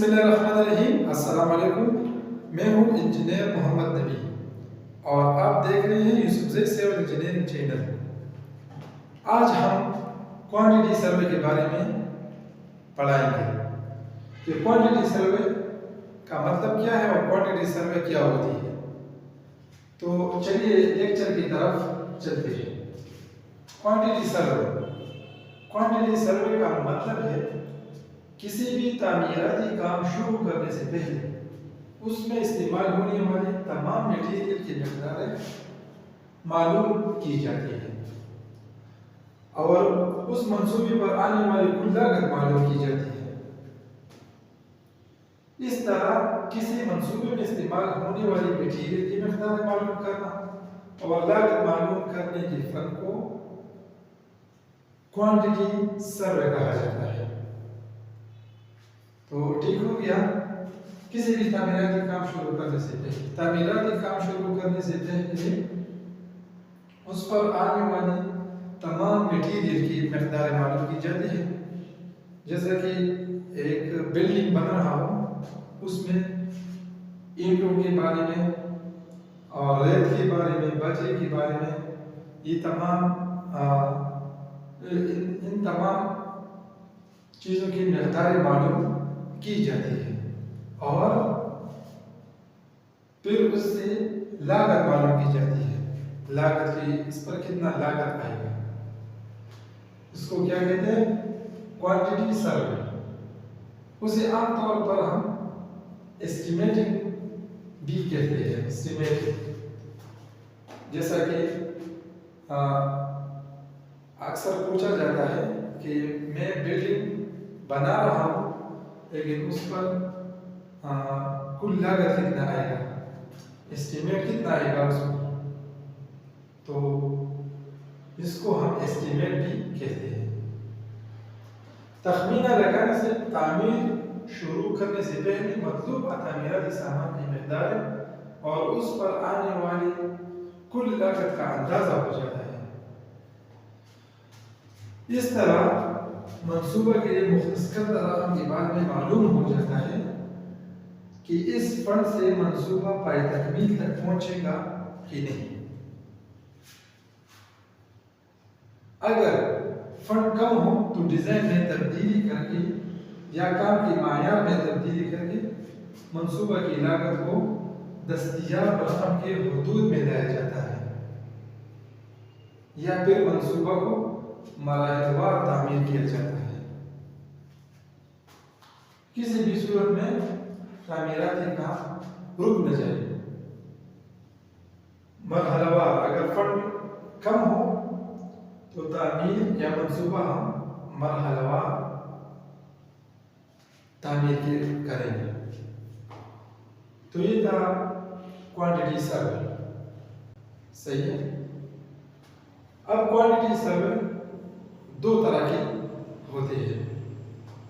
बिस्मिल्लाहिर्रहमानिर्रहीम। अस्सलाम वालेकुम। मैं हूँ इंजीनियर मोहम्मद नबी और आप देख रहे हैं यूसुफजई सिविल इंजीनियरिंग चैनल। आज हम क्वांटिटी सर्वे के बारे में पढ़ाएंगे कि क्वांटिटी सर्वे का मतलब क्या है और क्वांटिटी सर्वे क्या होती है। तो चलिए लेक्चर की तरफ चलते हैं। क्वांटिटी सर्वे का मतलब है किसी भी तामीराती काम शुरू करने से पहले उसमें इस्तेमाल होने वाले तमाम मटेरियल की मकदारें मालूम की जाती है और उस मंसूबे पर आने वाली कुल लागत मालूम की जाती है। इस तरह किसी मंसूबे में इस्तेमाल होने वाली मटेरियल की मकदारें मालूम करना और लागत मालूम करने के फन को क्वांटिटी सर्वे कहा जाता है। तो ठीक हो गया। किसी भी तामीराती काम शुरू करने से पहले उस पर आने वाली तमाम मटेरियल की मकदारें मालूम की जाती है। जैसे कि एक बिल्डिंग बन रहा हो, उसमें ईंटों के बारे में और रेत के बारे में, बजरी के बारे में, ये इन तमाम चीज़ों की मकदारें मालूम की जाती है और फिर उससे लागत मालूम की जाती है। लागत की, इस पर कितना लागत आएगा, इसको क्या कहते हैं? Quantity survey. उसे आमतौर पर हम एस्टिमेटिंग भी कहते हैं। एस्टिमेटिंग जैसा कि अक्सर पूछा जाता है कि मैं बिल्डिंग बना रहा हूँ लेकिन उस पर कुल लागत कितना आएगा, एस्टीमेट कितना आएगा उसमें, तो इसको हम एस्टीमेट भी कहते हैं। तखमीना लगाने से तामीर शुरू करने से पहले मतलूबा तामीराती सामान की मकदार और उस पर आने वाली कुल लागत का अंदाजा हो जाता है। इस तरह मंसूबा के लिए मुख्तसर रकम के बाद में मालूम हो जाता है कि इस फंड से मंसूबा पाए तकमील तक पहुंचेगा कि नहीं। अगर फंड कम हो तो डिजाइन में तब्दीली करके या काम के मायार में तब्दीली करके मंसूबा की लागत को दस्तयाब रकम के हदूद में लाया जाता है या फिर मंसूबा को मराहलवार तामीर किया जाता है। किसी भी सूरत में तामीराती काम रुक न जाए। मरहलवार, अगर फंड कम हो तो तामीर या मंसूबा हम मरहलवार तामीर करेंगे। तो ये था क्वांटिटी सर्वे। सही है। अब क्वांटिटी सर्वे दो तरह के होते हैं,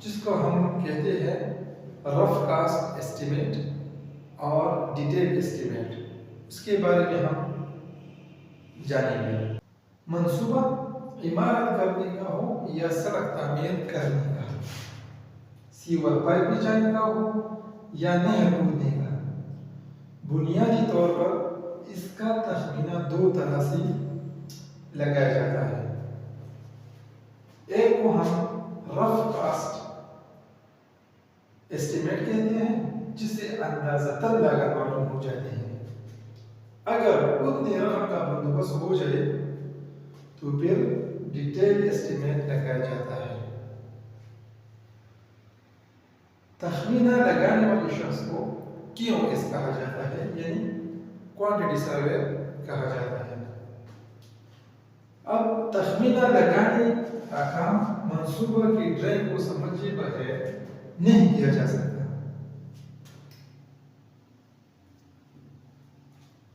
जिसको हम कहते हैं रफ कास्ट एस्टीमेट और डिटेल एस्टीमेट। उसके बारे में हम जानेंगे। मंसूबा इमारत करने का हो या सड़क तामीर करने का, सीवर पाइप बिछाने का हो या नहर खोदने का, बुनियादी तौर पर इसका तखमीना दो तरह से लगाया जाता है। एक को हम रफ कास्ट एस्टीमेट कहते हैं, जिससे अंदाज़तन लागत मालूम हो जाती है। अगर उतनी रकम का बंदोबस्त हो जाए तो फिर डिटेल एस्टीमेट लगाया जाता है। तखमीना लगाने वाले शख्स को क्यूएस कहा जाता है, यानी क्वांटिटी सर्वे कहा जाता है। अब तखमीना लगाने का काम मंसूबा की ड्राइंग को समझे बगैर नहीं किया जा सकता।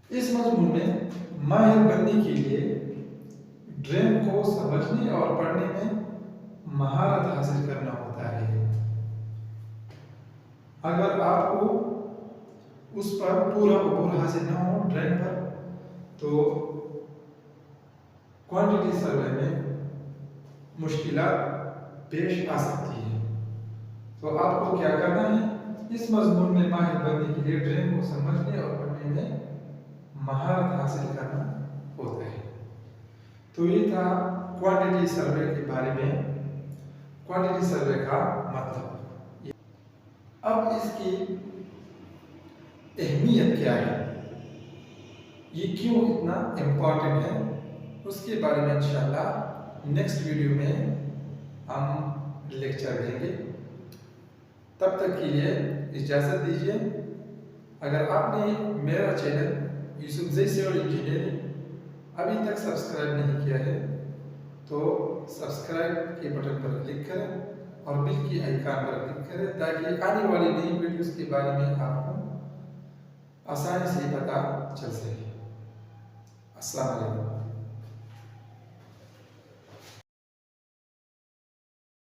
इस मजमून में माहिर बनने के लिए ड्राइंग को समझने और पढ़ने में महारत हासिल करना होता है। अगर आपको उस पर पूरा अबूर हासिल ना हो ड्राइंग पर, तो क्वांटिटी सर्वे में मुश्किलात पेश आ सकती है। तो आपको क्या करना है, इस मजमून में माहिर बनने के लिए ड्रीम को समझने और पढ़ने में महारत हासिल करना होता है। तो ये था क्वांटिटी सर्वे के बारे में, क्वांटिटी सर्वे का मतलब। अब इसकी अहमियत क्या है, ये क्यों इतना इम्पोर्टेंट है, उसके बारे में इंशाल्लाह नेक्स्ट वीडियो में हम लेक्चर देंगे। तब तक के लिए इजाज़त दीजिए। अगर आपने मेरा चैनल यूसुफ जैसे और इंजीनियरिंग अभी तक सब्सक्राइब नहीं किया है तो सब्सक्राइब के बटन पर क्लिक करें और बिल की आइकन पर क्लिक करें ताकि आने वाली नई वीडियोस के बारे में आपको आसानी से पता चल सके। अस्सलाम वालेकुम।